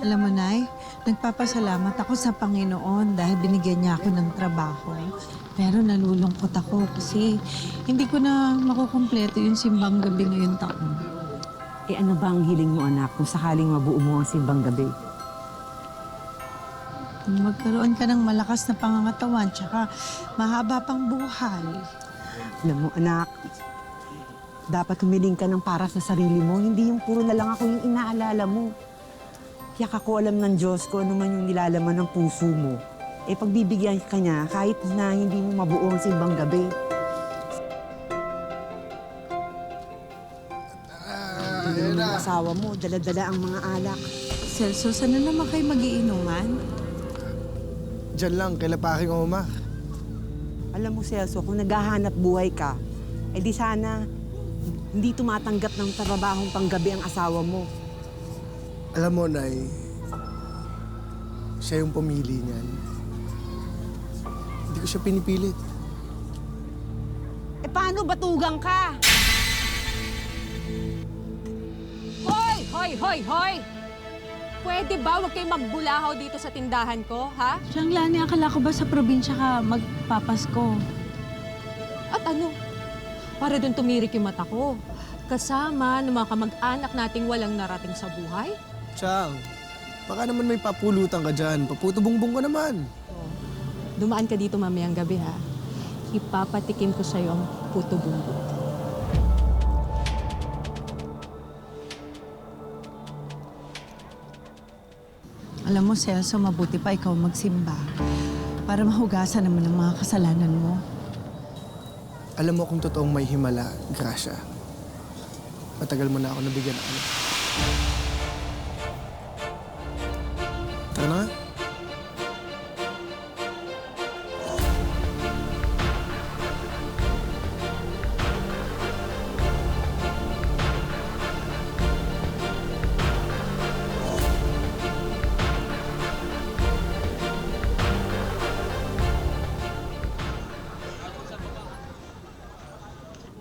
Alam mo, Nay, nagpapasalamat ako sa Panginoon dahil binigyan niya ako ng trabaho. Pero nalulungkot ako kasi hindi ko na makukumpleto yung simbang gabi ngayong taon. Eh ano ba ang hiling mo, anak, kung sakaling mabuo mo ang simbang gabi? Magkaroon ka ng malakas na pangangatawan tsaka mahaba pang buhay. Alam mo, anak, dapat humiling ka ng para sa sarili mo. Hindi yung puro na lang ako yung inaalala mo. Tiyak ako alam ng Diyos ko ano man yung nilalaman ng puso mo. Eh pagbibigyan ka niya kahit na hindi mo mabuo ang simbang gabi. Yung asawa mo, dala-dala ang mga alak. Celso, sana naman kayo mag-iinuman? Diyan lang, kaila paking Omar. Alam mo, Celso, kung naghahanap buhay ka, eh di sana hindi tumatanggap ng trabahong panggabi ang asawa mo. Alam mo, Nay, siya yung pumili niyan. Hindi ko siya pinipilit. Eh paano batugang ka? Hoy! Hoy! Hoy! Hoy! Pwede ba huwag kayo magbulahaw dito sa tindahan ko, ha? Siyang Lani, akala ko ba sa probinsya ka magpapasko? At ano? Para doon tumirik yung mata ko. Kasama ng mga kamag-anak nating walang narating sa buhay. Chang, baka naman may papulutan ka dyan. Paputubongbong ka naman. Dumaan ka dito mamayang gabi, ha? Ipapatikim ko sa'yo ang puto bumbong. Alam mo, Celso, mabuti pa ikaw magsimba para mahugasan naman ang mga kasalanan mo. Alam mo kung totoong may himala, Gracia. Matagal mo na ako nabigyan ng anak. Tara na nga.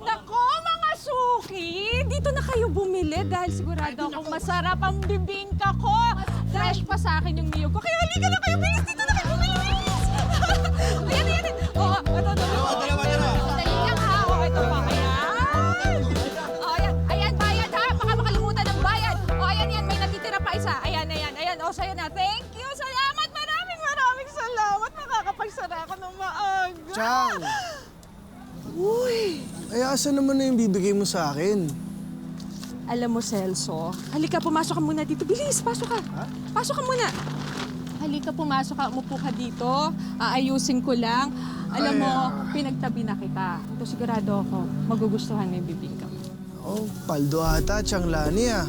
Nako, mga suki! Dito na kayo bumili dahil sigurado akong masarap ang bibingka ko. Fresh pa sa akin yung niyog ko. Kaya halika na kayo, bilis! Dito na kayo bumili, bilis! Ayan, ayan! Oo, ito. Dali lang ha! Oo, ito pa. Ayan! O, ayan, bayad ha! Baka makalimutan ng bayad. O, ayan, may natitira pa isa. Ayan. O, sa'yo na. Thank you! Salamat! Maraming salamat! Makakapagsara ako ng maaga. Chang! Uy! Ay, asa naman na yung bibigay mo sa akin? Alam mo, Celso, halika, pumasok ka muna dito. Bilis, pasok ka. Pasok ka muna. Halika, pumasok ka. Umupo ka dito. Aayusin ko lang. Alam mo, pinagtabi na kita. Ito sigurado ako, magugustuhan mo yung bibingka mo. Oh, paldo ata, Chang Lani ah.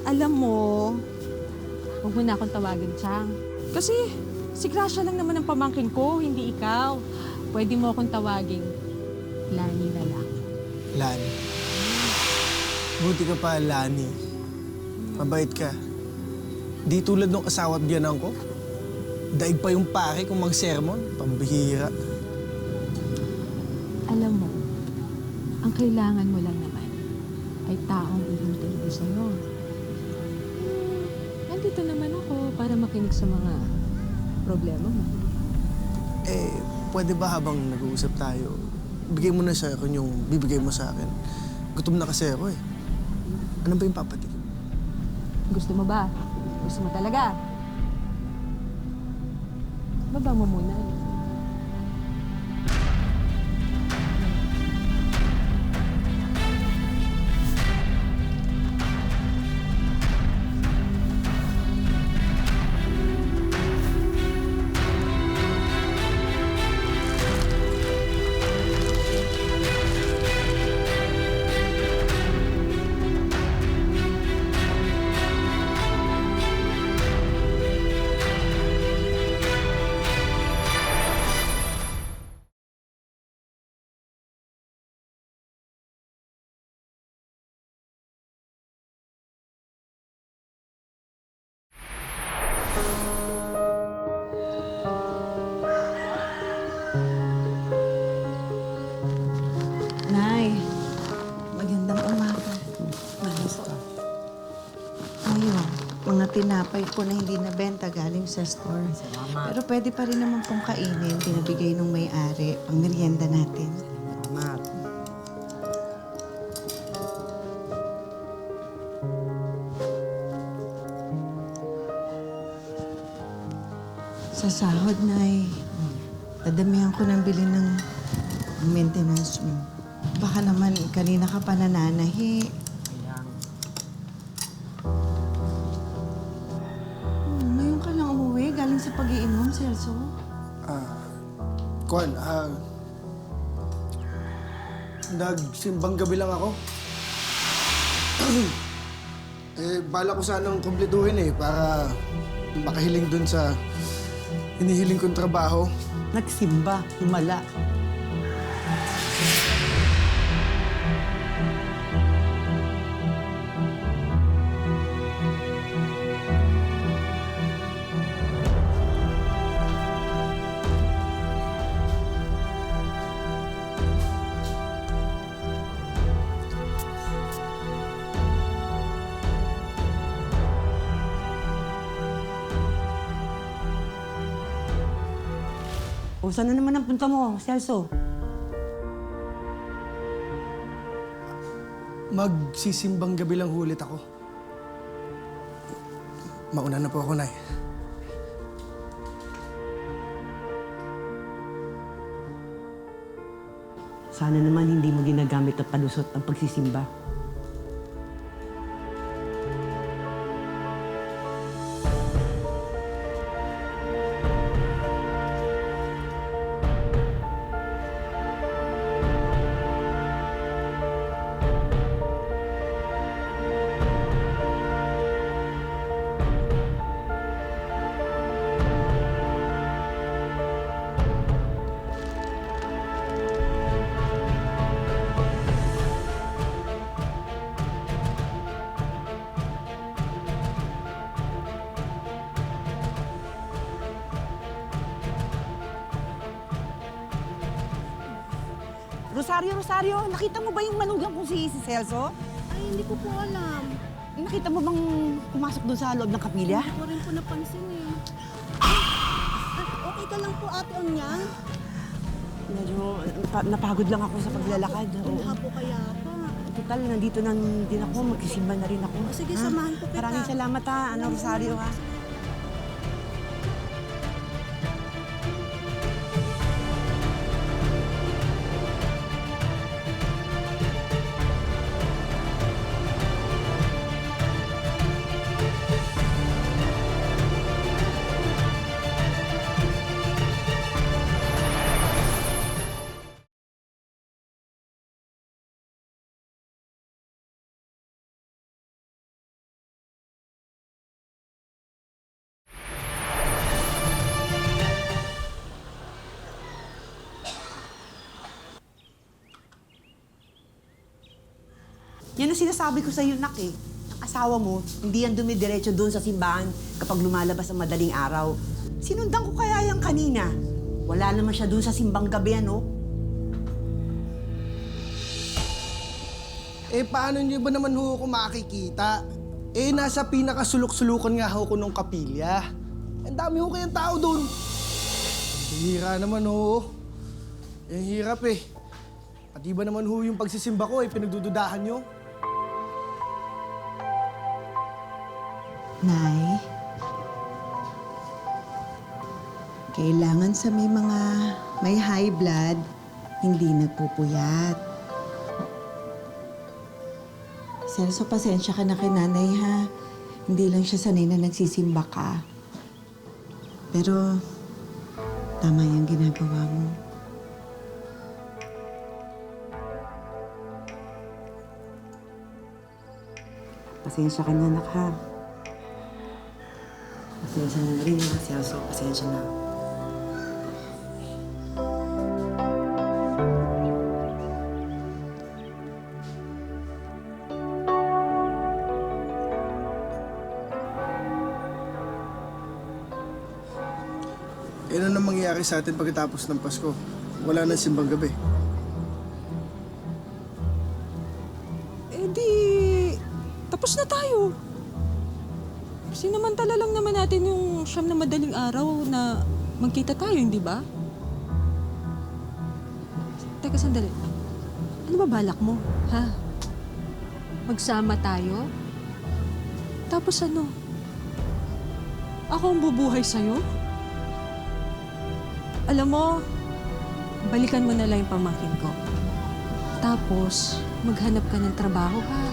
Alam mo, huwag mo na akong tawagin, Chang. Kasi si Gracia lang naman ang pamangkin ko, hindi ikaw. Pwede mo akong tawagin, Lani na lang. Lani. Buti ka pa, Lani. Mabait ka. Di tulad ng asawa at biyanan ko. Daig pa yung pare kung mag-sermon. Pambihira. Alam mo, ang kailangan mo lang naman ay taong iintindi sa'yo. Nandito naman ako para makinig sa mga problema mo. Eh, pwede ba habang nag-uusap tayo, bigay mo na sa akin yung bibigay mo sa akin. Gutom na kasi ako eh. Ano ba yung papatikim? Gusto mo ba? Gusto mo talaga? Baba mo muna. tinapay po na hindi nabenta galing sa store. Salamat. Pero pwede pa rin naman pong kainin. Pinabigay nung may-ari. Pang merienda natin. Salamat. Sa sahod, Nay. Dadamihan ko ng bili ng maintenance mo. Baka naman kanina ka pa nananahi. Ayan. Ngayon ka lang umuwi galing sa pag-iinom, Celso. Kuan, nagsimbang gabi lang ako. Bala ko sanang kumpletuhin para makahiling dun sa hinihiling kong trabaho. Nagsimba, himala. O, saan na naman ang punta mo, Celso? Magsisimbang gabi lang ulit ako. Mauna na po ako, Nay. Sana naman hindi mo ginagamit at palusot ang pagsisimba. Rosario, nakita mo ba yung manugang kong si Celso? Ay, hindi ko po alam. Nakita mo bang pumasok doon sa loob ng kapilya? Hindi ko rin po napansin eh. Okay ka lang po, Ate Onyang? Medyo napagod lang ako sa paglalakad. Baka po kaya pa. Total, nandito na din ako. Magsisimba na rin ako. Sige, Ha? samahan ko kita. Maraming salamat ha, Rosario ha. Yan ang sinasabi ko sa iyo, nak eh. Ang asawa mo, hindi yan dumidiretso doon sa simbahan kapag lumalabas ang madaling araw. Sinundan ko kaya yan kanina. Wala naman siya doon sa simbang gabi, ano? Paano niyo ba naman ho ako makikita? Nasa pinakasulok-sulukan nga ho ko nung kapilya. Ang dami ho kayang tao doon. Hira naman ho. Ang hirap Pati ba naman ho yung pagsisimba ko pinagdududahan niyo? Nay, kailangan sa may high blood, hindi nagpupuyat. Celso, pasensya ka na kay nanay ha. Hindi lang siya sanay na nagsisimba ka. Pero, tama yung ginagawa mo. Pasensya ka na, nak ha. Pasensya na rin, ha, Celso. Pasensya na. Ano na mangyayari sa atin pagkatapos ng Pasko? Wala nang simbang gabi. Tapos na tayo. Sinamantala lang naman natin yung siyam na madaling araw na magkita tayo, hindi ba? Teka, sandali. Ano ba balak mo, ha? Magsama tayo? Tapos ano? Ako ang bubuhay sa'yo? Alam mo, balikan mo na lang yung pamangkin ko. Tapos, maghanap ka ng trabaho, ha?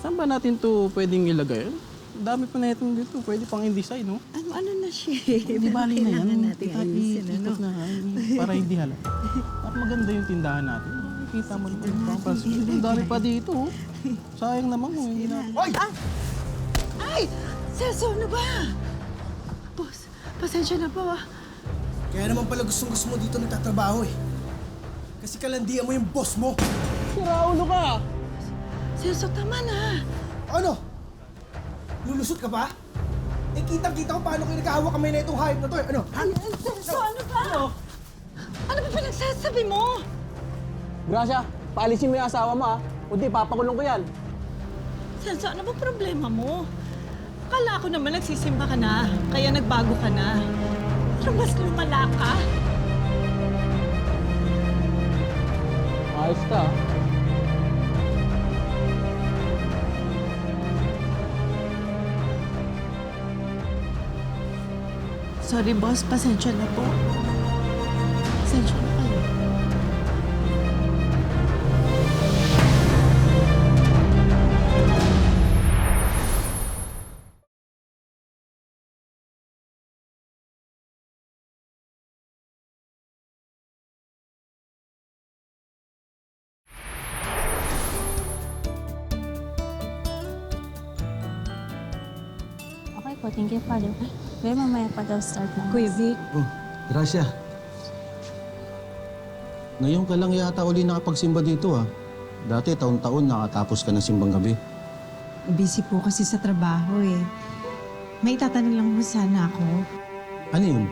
Saan ba natin to pwedeng ilagay? Ang dami pa na itong dito. Pwede pang in-design, no? Ano na siya? Di bali na yan. natin ayusin, Ikot na ha. Para hindi halata. Para maganda yung tindahan natin. Kita mo naman. Ang dami pa dito. Oh. Sayang naman kung hindi na. Ay! Celso, ano ba? Boss, pasensya na po. Kaya naman pala gustong-gusto mo dito nagtatrabaho eh. Kasi kalandian mo yung boss mo. Siraulo ka! Celso, tama na. Ano? Lulusot ka pa? Eh, kitang-kita ko paano kayo nagkahawak kamay na itong hayop na to eh. Ano? Ha? Celso, ano ba? Ano ba pinagsasabi mo? Gracia, paalisin mo yung asawa mo ha. Kundi papakulong ko yan. Celso, ano ba problema mo? Akala ko naman nagsisimba ka na, kaya nagbago ka na. Pero mas lumala ka. Ayos ka. Sorry, boss. Pasensya na po. Pasensya na kayo. Okay po, thank you, Father. Pero mamaya pa daw start na. Kuya Vic, Oh, Gracia. Ngayon ka lang yata uli nakapagsimba dito ah. Dati taon-taon nakatapos ka ng simbang gabi. busy po kasi sa trabaho eh. May tatanong lang mo sana ako. Ano yun?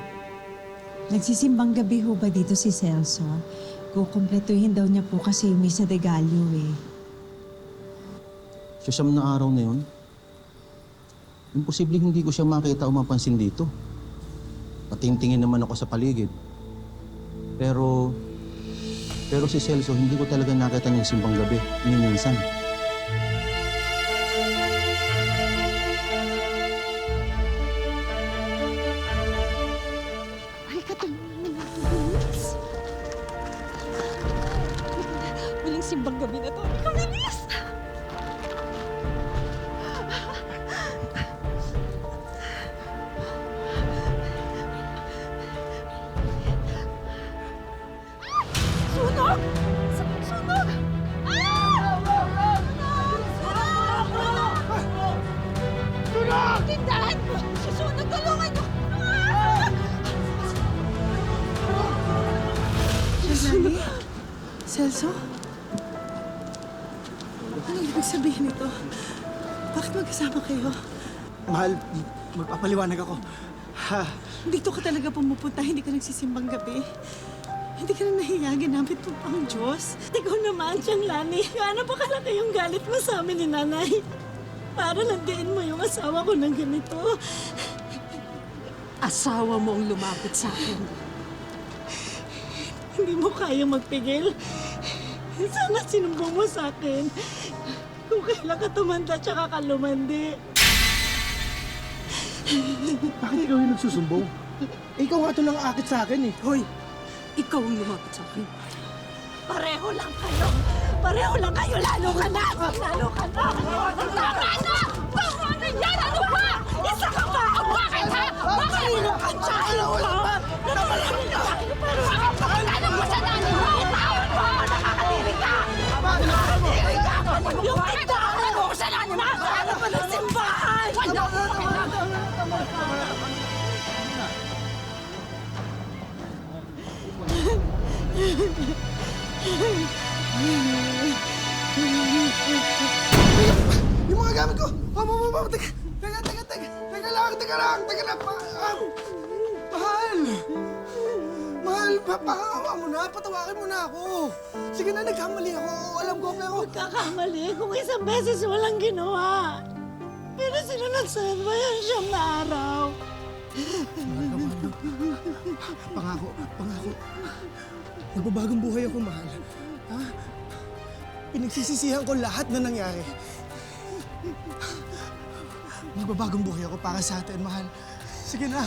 Nagsisimbang gabi ho ba dito si Celso? Kukumpletuhin daw niya po kasi yung Misa de Gallo eh. Sa siyam na araw na yun, imposibleng hindi ko siya makita o mapansin dito. Patingtingin naman ako sa paligid. Pero si Celso, hindi ko talaga nakita ng simbang gabi, ni minsan. Ay, katulungan natin, bilis. Walang simbang gabi na to. Kamilis! Sunog! Sunog! Sunog! Tindahan! Susunog! Tulungan niyo! Nani? Celso? Anong ibig sabihin nito? Bakit magkasama kayo? Mahal, magpapaliwanag ako. Ha? Dito ka talaga pumupunta, hindi ka nagsisimbang gabi. Hindi ka na nahiya, ginamit mo pa ang Diyos. Ikaw naman, Tiyang Lani. Ano pa kalaki yung galit mo sa amin ni Nanay? Para landiin mo yung asawa ko ng ganito. Asawa mo ang lumapit sa akin. Hindi mo kaya magpigil. Sana sinumbong mo sa akin. Kung kailan ka tumanda tsaka ka lumandi. Bakit ikaw yung nagsusumbong? Eh, ikaw nga ito nang aakit sa akin eh. Hoy! Ikaw ang lumapit sa akin. Pareho lang kayo. Pareho lang kayo. Lalo ka na. Lalo ka na. Tama na! Tama na yan! Ano ba? Isa ka pa! Bakit ha? Bakit? Ano ba? Napalami na tayo. Pero napakalanan mo sa nanay mo! Tawad mo! Nakakadiri ka! Nakakadiri ka! Yung tindahan mo sa nanay mo! Ano ba ng simbahan? Yung mga gamit ko! Teka lang, teka Teka lang! Mahal! Mahal, pahawa mo na. Patawakin mo na ako. Sige na, nagkamali ako. Alam ko, pero... Kakamali kung isang beses walang ginawa. Pero sinunod mo yan siyang na araw. Pangako. Magbabagong buhay ako, mahal. Ha? Pinagsisisihan ko lahat na nangyari. Magbabagong buhay ako para sa atin, mahal. Sige na.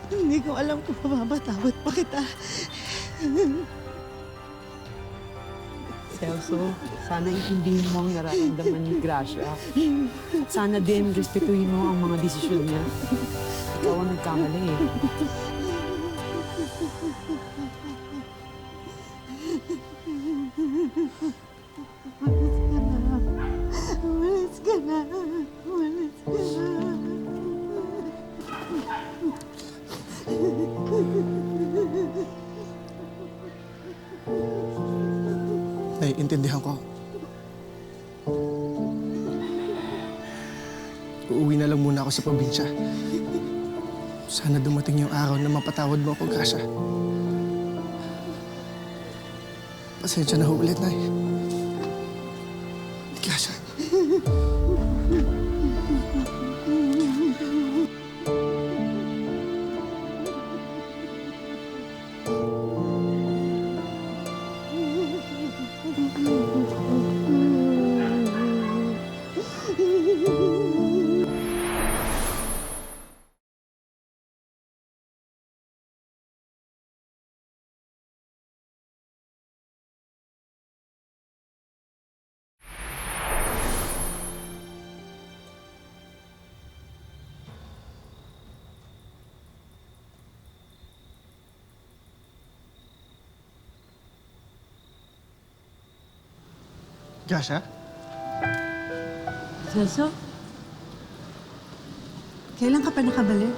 Hindi ko alam kung mapapatawad pa kita. Celso, sana intindihin mo ang nararamdaman ni Gracia. Sana din respetuhin mo ang mga desisyon niya. Ikaw ang nagkamali eh. Umalis ka na. Umalis ka na. Naiintindihan ko. Uuwi na lang muna ako sa probinsya. Sana dumating yung araw na mapatawad mo ako, Gracia. Pasensya na ho ulit, Nay. Gracia. Gracia? Celso? Kailan ka pa nakabalik?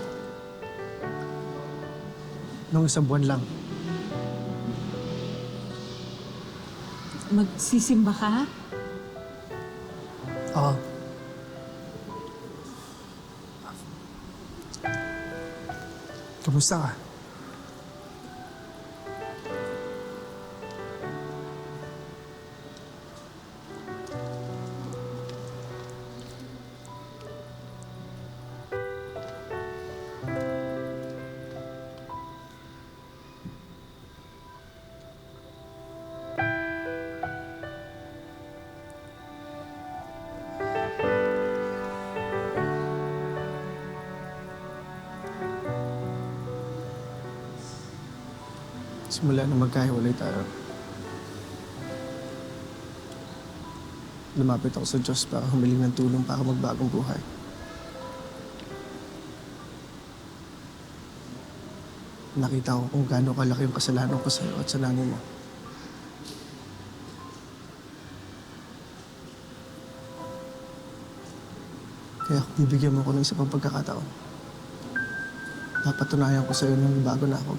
Nung isang buwan lang. Magsisimba ka? Oo. Kamusta ka? Simula na magkahiwalay tayo, lumapit ako sa Diyos para humiling ng tulong para magbagong buhay. Nakita ko kung gaano kalaki yung kasalanan ko sa'yo at sa nanay mo. Kaya kung bibigyan mo ko ng isa pang pagkakataon, papatunayan ko sa'yo na bago na ako.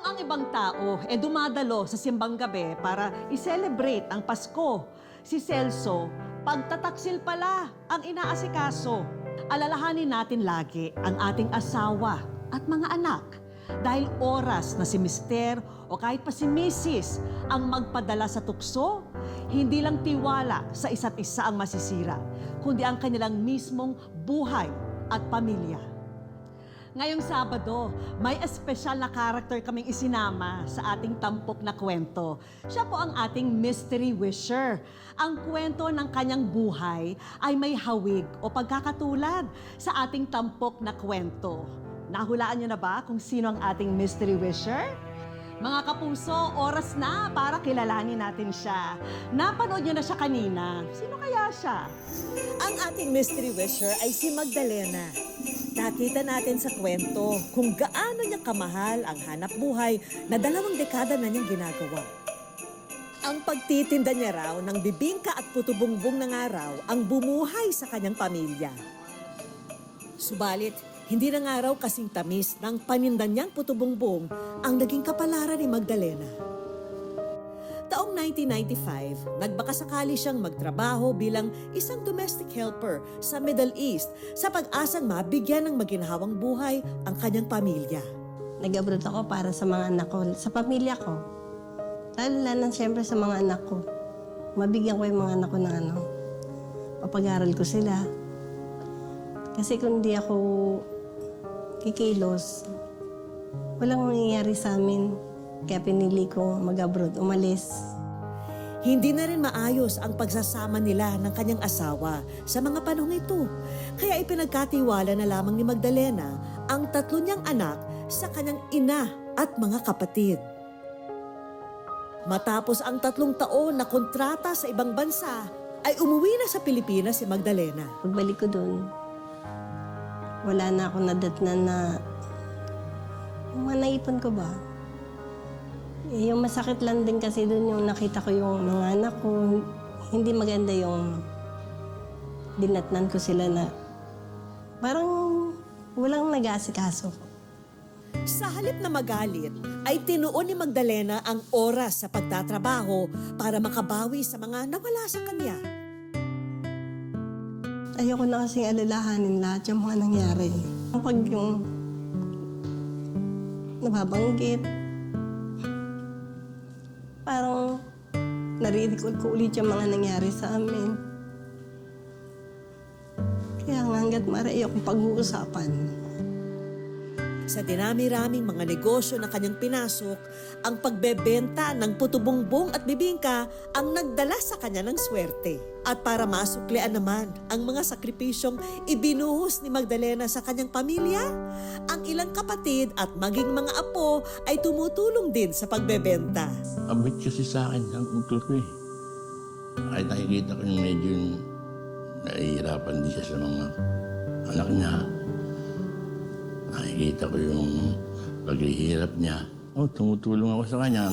Ang ibang tao dumadalo sa simbang gabi para i-celebrate ang Pasko. Si Celso, pagtataksil pala ang inaasikaso. Alalahanin natin lagi ang ating asawa at mga anak. Dahil oras na si Mister o kahit pa si Mrs. ang magpadala sa tukso, hindi lang tiwala sa isa't isa ang masisira, kundi ang kanilang mismong buhay at pamilya. Ngayong Sabado, may espesyal na karakter kaming isinama sa ating tampok na kwento. Siya po ang ating mystery wisher. Ang kwento ng kanyang buhay ay may hawig o pagkakatulad sa ating tampok na kwento. Nahulaan niyo na ba kung sino ang ating mystery wisher? Mga kapuso, oras na para kilalanin natin siya. Napanood niyo na siya kanina. Sino kaya siya? Ang ating mystery wisher ay si Magdalena. Nakita natin sa kwento kung gaano niya kamahal ang hanap buhay na 2 dekada na niyang ginagawa. Ang pagtitinda niya raw ng bibingka at puto-bungbong ng araw ang bumuhay sa kanyang pamilya. Subalit, hindi na nga raw kasing tamis ng paninda niyang puto-bungbong ang naging kapalaran ni Magdalena. Taong 1995, nagbakasakali siyang magtrabaho bilang isang domestic helper sa Middle East sa pag-asang mabigyan ng maginhawang buhay ang kanyang pamilya. Nag-abroad ako para sa mga anak ko, sa pamilya ko. Lalo siyempre sa mga anak ko. Mabigyan ko yung mga anak ko ng papag-aral ko sila. Kasi kung di ako kikilos, walang mangyayari sa amin. Kaya pinili ko mag-abroad, umalis. Hindi na rin maayos ang pagsasama nila ng kanyang asawa sa mga panahong ito. Kaya ipinagkatiwala na lamang ni Magdalena ang 3 niyang anak sa kanyang ina at mga kapatid. Matapos ang 3 taon na kontrata sa ibang bansa, ay umuwi na sa Pilipinas si Magdalena. Pagbalik ko doon, wala na ako nadatnan na mga naipon ko ba? Yung masakit lang din kasi doon yung nakita ko yung mga anak ko. Hindi maganda yung dinatnan ko sila na parang walang nag-aasikaso. Sa halip na magalit, ay tinuon ni Magdalena ang oras sa pagtatrabaho para makabawi sa mga nawala sa kanya. Ayoko na kasing alalahanin lahat yung mga nangyari. Pag yung nababanggit, parang nare-recall ko ulit yung mga nangyari sa amin. Kaya nga hanggat maaari ayokong pag-uusapan. Sa dinami-raming mga negosyo na kanyang pinasok, ang pagbebenta ng puto-bungbong at bibingka ang nagdala sa kanya ng swerte. At para masuklian naman ang mga sakripisyong ibinuhos ni Magdalena sa kanyang pamilya, ang ilang kapatid at maging mga apo ay tumutulong din sa pagbebenta. Abit kasi sa akin ang utol ko eh. Kahit nakikita ko yung medyo nahihirapan din siya sa mga anak niya. Nakikita ko yung paghihirap niya. Tumutulong ako sa kanya.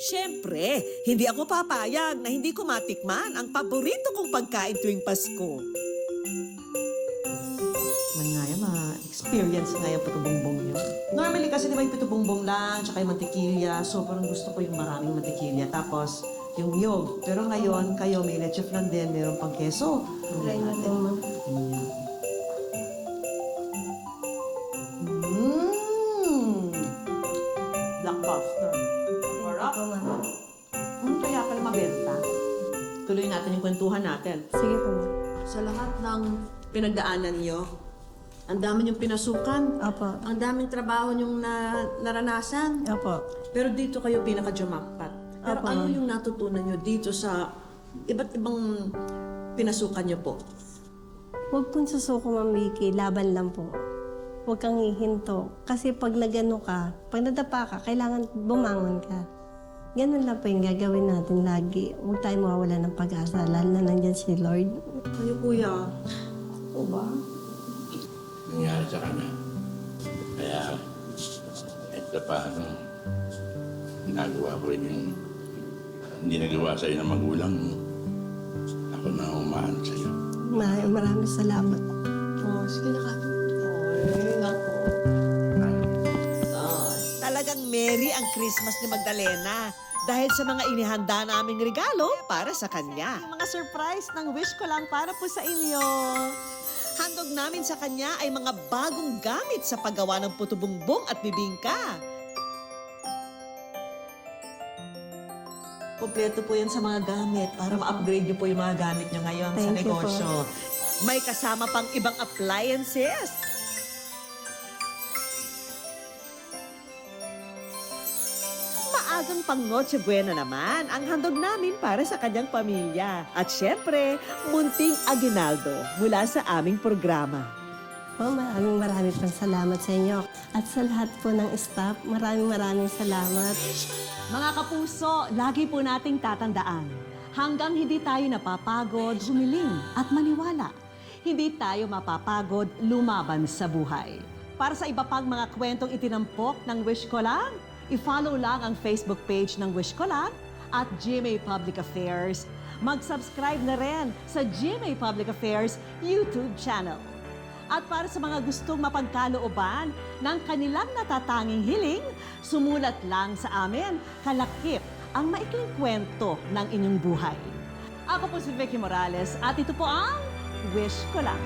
Siyempre, hindi ako papayag na hindi ko matikman ang paborito kong pagkain tuwing Pasko. Man nga yan, ma-experience nga yung puto-bongbong yun. Normally kasi di ba yung puto-bongbong lang, tsaka yung mantikilya. So parang gusto ko yung maraming mantikilya. Tapos yung yog. Pero ngayon, kayo may leche flan din, meron pang keso. Try natin mo. Blockbuster. Sarap. Kaya pala mabenta. Tuloy natin yung kwentuhan natin. Sige po. Sa lahat ng pinagdaanan nyo, ang dami niyong pinasukan. Opo. Ang daming trabaho niyong naranasan. Opo. Pero dito kayo pinaka-jumakpat. Pero Opo. ano yung natutunan niyo dito sa iba't ibang pinasukan niyo po? Huwag pong susuko, Ma'am Vicky. Laban lang po. Huwag kang hihinto. Kasi pag nagano ka, pag nadapa ka, kailangan bumangon ka. Ganun lang po yung gagawin natin lagi. Huwag tayo mawawala ng pag-asa, lalo na nandiyan si Lord. Kayo, kuya. O ba? Nangyari sa kanya. Kaya, ito pa, ginagawa ko rin yung hindi nagawa sa'yo ng magulang mo. Ako na umahan sa'yo. Maraming salamat. Oh, sige na ka. Ay, ako. Talagang merry ang Christmas ni Magdalena dahil sa mga inihanda naming regalo para sa kanya. Yung mga surprise ng wish ko lang para po sa inyo. Handog namin sa kanya ay mga bagong gamit sa paggawa ng puto-bungbong at bibingka. Kompleto po yan sa mga gamit para ma-upgrade niyo po yung mga gamit niyo ngayon sa Thank you po. negosyo. May kasama pang ibang appliances. maagang pang Noche Buena naman ang handog namin para sa kanyang pamilya. At syempre, munting aginaldo mula sa aming programa. Po, maraming pang salamat sa inyo. At sa lahat po ng staff, maraming salamat. Mga kapuso, lagi po nating tatandaan, hanggang hindi tayo napapagod, humiling at maniwala, hindi tayo mapapagod lumaban sa buhay. Para sa iba pang mga kwentong itinampok ng Wish Ko Lang, i-follow lang ang Facebook page ng Wish Ko Lang at GMA Public Affairs. Mag-subscribe na rin sa GMA Public Affairs YouTube channel. At para sa mga gustong mapagkalooban ng kanilang natatanging hiling, sumulat lang sa amin, kalakip ang maikling kwento ng inyong buhay. Ako po si Vicky Morales at ito po ang Wish Ko Lang.